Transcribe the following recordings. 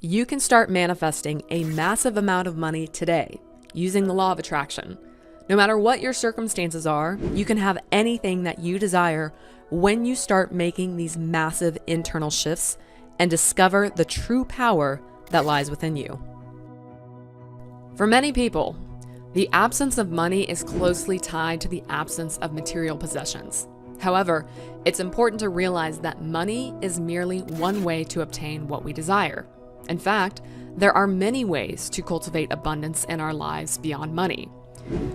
You can start manifesting a massive amount of money today using the law of attraction. No matter what your circumstances are, you can have anything that you desire when you start making these massive internal shifts and discover the true power that lies within you. For many people, the absence of money is closely tied to the absence of material possessions. However, it's important to realize that money is merely one way to obtain what we desire. In fact, there are many ways to cultivate abundance in our lives beyond money.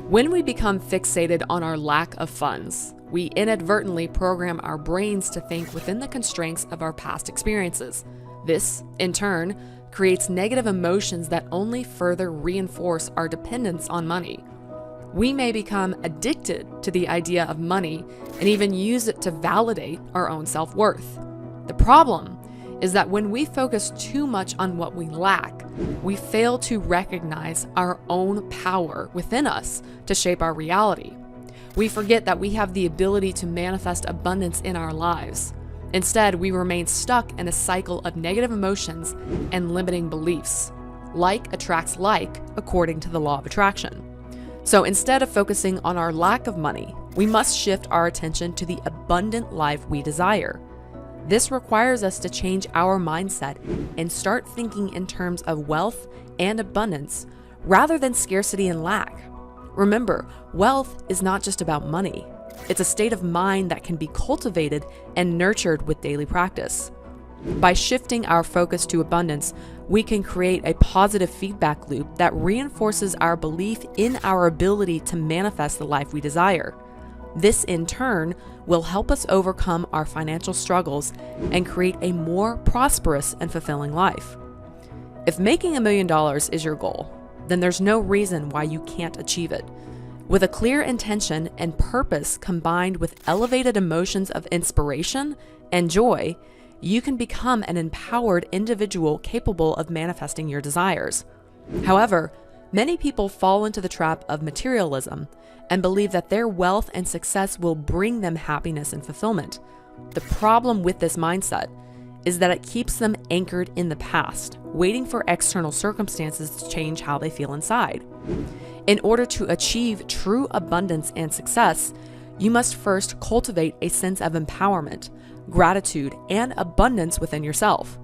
When we become fixated on our lack of funds, we inadvertently program our brains to think within the constraints of our past experiences. This, in turn, creates negative emotions that only further reinforce our dependence on money. We may become addicted to the idea of money and even use it to validate our own self-worth. The problem is that when we focus too much on what we lack, we fail to recognize our own power within us to shape our reality. We forget that we have the ability to manifest abundance in our lives. Instead, we remain stuck in a cycle of negative emotions and limiting beliefs. Like attracts like, according to the law of attraction. So instead of focusing on our lack of money, we must shift our attention to the abundant life we desire. This requires us to change our mindset and start thinking in terms of wealth and abundance rather than scarcity and lack. Remember, wealth is not just about money. It's a state of mind that can be cultivated and nurtured with daily practice. By shifting our focus to abundance, we can create a positive feedback loop that reinforces our belief in our ability to manifest the life we desire. This, in turn, will help us overcome our financial struggles and create a more prosperous and fulfilling life. If making $1 million is your goal, then there's no reason why you can't achieve it. With a clear intention and purpose combined with elevated emotions of inspiration and joy, you can become an empowered individual capable of manifesting your desires. However, many people fall into the trap of materialism and believe that their wealth and success will bring them happiness and fulfillment. The problem with this mindset is that it keeps them anchored in the past, waiting for external circumstances to change how they feel inside. In order to achieve true abundance and success, you must first cultivate a sense of empowerment, gratitude, and abundance within yourself.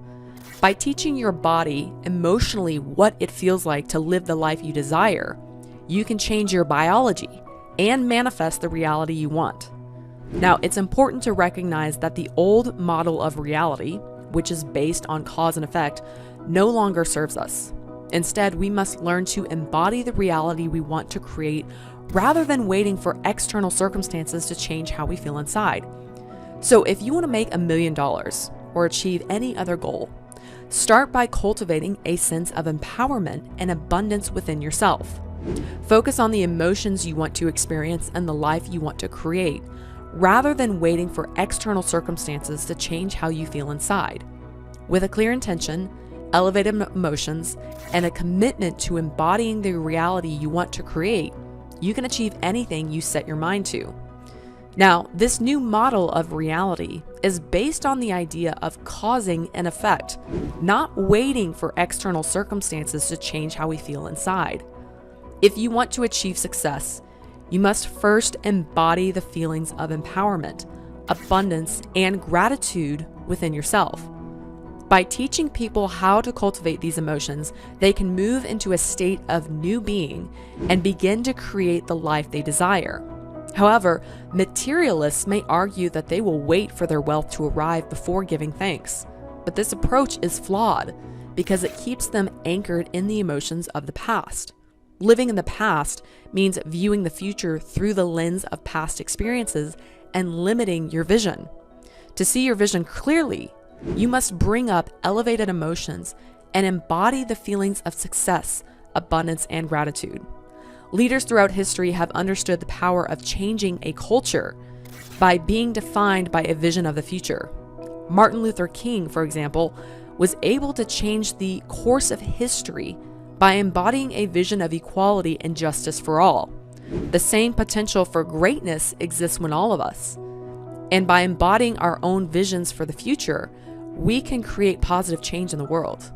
By teaching your body emotionally what it feels like to live the life you desire, you can change your biology and manifest the reality you want. Now, it's important to recognize that the old model of reality, which is based on cause and effect, no longer serves us. Instead, we must learn to embody the reality we want to create rather than waiting for external circumstances to change how we feel inside. So if you want to make $1 million or achieve any other goal, start by cultivating a sense of empowerment and abundance within yourself. Focus on the emotions you want to experience and the life you want to create, rather than waiting for external circumstances to change how you feel inside. With a clear intention, elevated emotions, and a commitment to embodying the reality you want to create, you can achieve anything you set your mind to. Now, this new model of reality is based on the idea of causing an effect, not waiting for external circumstances to change how we feel inside. If you want to achieve success, you must first embody the feelings of empowerment, abundance, and gratitude within yourself. By teaching people how to cultivate these emotions, they can move into a state of new being and begin to create the life they desire. However, materialists may argue that they will wait for their wealth to arrive before giving thanks. But this approach is flawed because it keeps them anchored in the emotions of the past. Living in the past means viewing the future through the lens of past experiences and limiting your vision. To see your vision clearly, you must bring up elevated emotions and embody the feelings of success, abundance, and gratitude. Leaders throughout history have understood the power of changing a culture by being defined by a vision of the future. Martin Luther King, for example, was able to change the course of history by embodying a vision of equality and justice for all. The same potential for greatness exists in all of us. And by embodying our own visions for the future, we can create positive change in the world.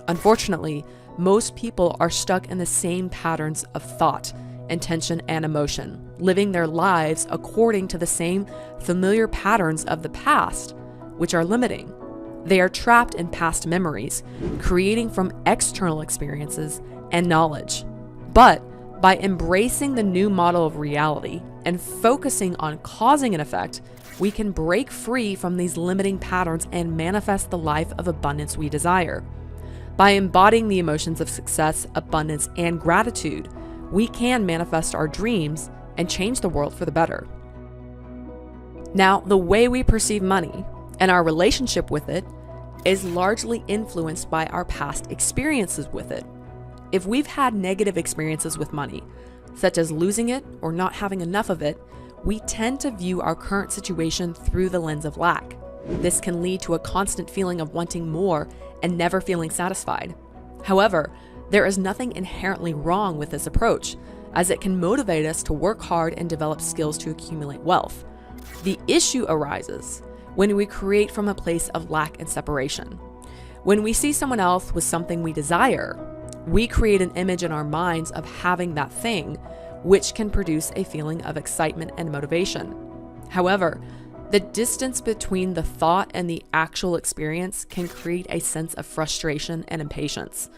Unfortunately, most people are stuck in the same patterns of thought, intention, and emotion, living their lives according to the same familiar patterns of the past, which are limiting. They are trapped in past memories, creating from external experiences and knowledge. But by embracing the new model of reality and focusing on causing an effect, we can break free from these limiting patterns and manifest the life of abundance we desire. By embodying the emotions of success, abundance, and gratitude, we can manifest our dreams and change the world for the better. Now, the way we perceive money and our relationship with it is largely influenced by our past experiences with it. If we've had negative experiences with money, such as losing it or not having enough of it, we tend to view our current situation through the lens of lack. This can lead to a constant feeling of wanting more and never feeling satisfied. However, there is nothing inherently wrong with this approach, as it can motivate us to work hard and develop skills to accumulate wealth. The issue arises when we create from a place of lack and separation. When we see someone else with something we desire, we create an image in our minds of having that thing, which can produce a feeling of excitement and motivation. However, the distance between the thought and the actual experience can create a sense of frustration and impatience.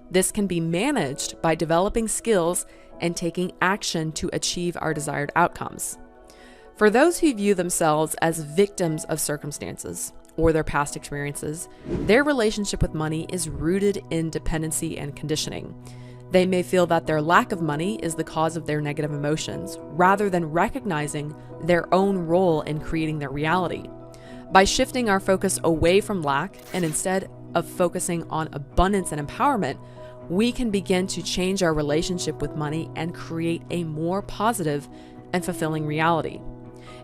This can be managed by developing skills and taking action to achieve our desired outcomes. For those who view themselves as victims of circumstances or their past experiences, their relationship with money is rooted in dependency and conditioning. They may feel that their lack of money is the cause of their negative emotions, rather than recognizing their own role in creating their reality. By shifting our focus away from lack and instead of focusing on abundance and empowerment, we can begin to change our relationship with money and create a more positive and fulfilling reality.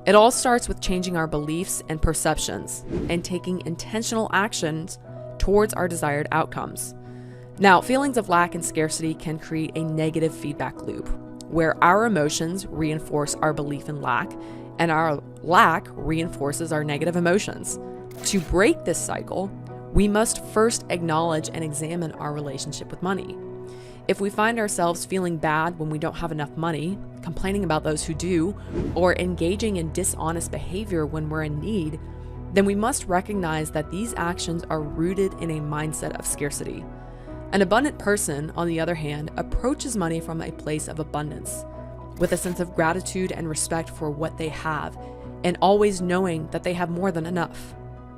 It all starts with changing our beliefs and perceptions and taking intentional actions towards our desired outcomes. Now, feelings of lack and scarcity can create a negative feedback loop where our emotions reinforce our belief in lack and our lack reinforces our negative emotions. To break this cycle, we must first acknowledge and examine our relationship with money. If we find ourselves feeling bad when we don't have enough money, complaining about those who do, or engaging in dishonest behavior when we're in need, then we must recognize that these actions are rooted in a mindset of scarcity. An abundant person, on the other hand, approaches money from a place of abundance, with a sense of gratitude and respect for what they have, and always knowing that they have more than enough.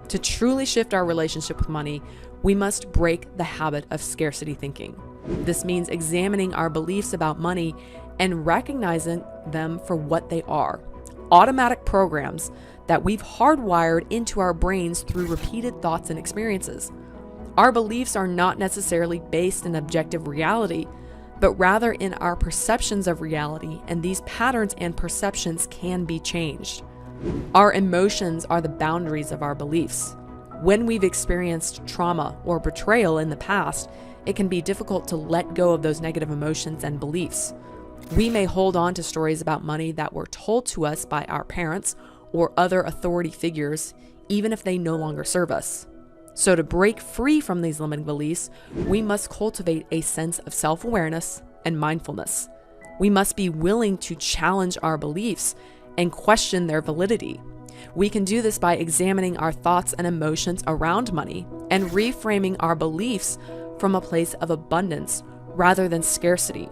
To truly shift our relationship with money, we must break the habit of scarcity thinking. This means examining our beliefs about money and recognizing them for what they are: automatic programs that we've hardwired into our brains through repeated thoughts and experiences. Our beliefs are not necessarily based in objective reality, but rather in our perceptions of reality, and these patterns and perceptions can be changed. Our emotions are the boundaries of our beliefs. When we've experienced trauma or betrayal in the past, it can be difficult to let go of those negative emotions and beliefs. We may hold on to stories about money that were told to us by our parents or other authority figures, even if they no longer serve us. So to break free from these limiting beliefs, we must cultivate a sense of self-awareness and mindfulness. We must be willing to challenge our beliefs and question their validity. We can do this by examining our thoughts and emotions around money and reframing our beliefs from a place of abundance rather than scarcity.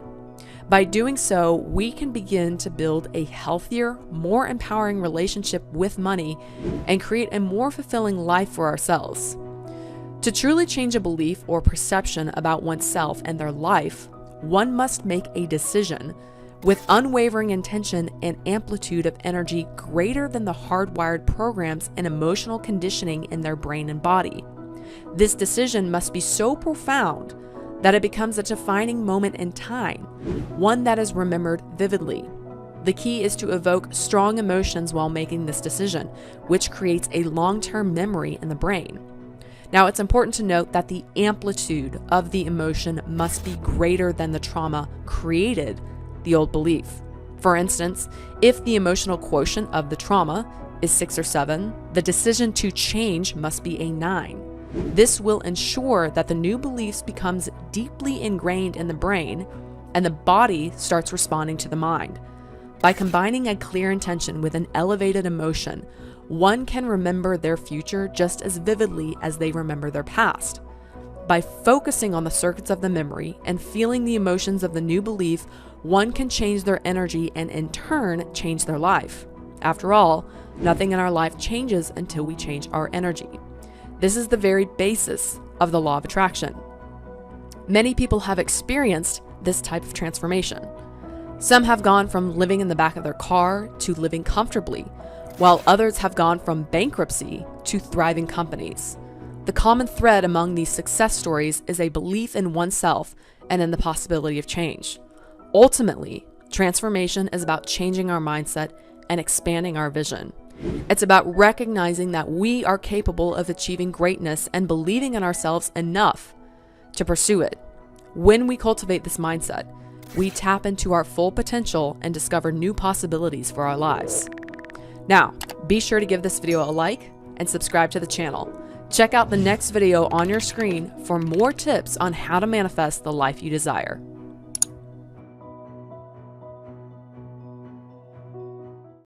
By doing so, we can begin to build a healthier, more empowering relationship with money and create a more fulfilling life for ourselves. To truly change a belief or perception about oneself and their life, one must make a decision with unwavering intention and amplitude of energy greater than the hardwired programs and emotional conditioning in their brain and body. This decision must be so profound that it becomes a defining moment in time, one that is remembered vividly. The key is to evoke strong emotions while making this decision, which creates a long-term memory in the brain. Now, it's important to note that the amplitude of the emotion must be greater than the trauma created the old belief. For instance, if the emotional quotient of the trauma is 6 or 7, the decision to change must be a 9. This will ensure that the new beliefs becomes deeply ingrained in the brain and the body starts responding to the mind. By combining a clear intention with an elevated emotion, one can remember their future just as vividly as they remember their past. By focusing on the circuits of the memory and feeling the emotions of the new belief, one can change their energy and in turn change their life. After all, nothing in our life changes until we change our energy. This is the very basis of the law of attraction. Many people have experienced this type of transformation. Some have gone from living in the back of their car to living comfortably, while others have gone from bankruptcy to thriving companies. The common thread among these success stories is a belief in oneself and in the possibility of change. Ultimately, transformation is about changing our mindset and expanding our vision. It's about recognizing that we are capable of achieving greatness and believing in ourselves enough to pursue it. When we cultivate this mindset, we tap into our full potential and discover new possibilities for our lives. Now, be sure to give this video a like and subscribe to the channel. Check out the next video on your screen for more tips on how to manifest the life you desire.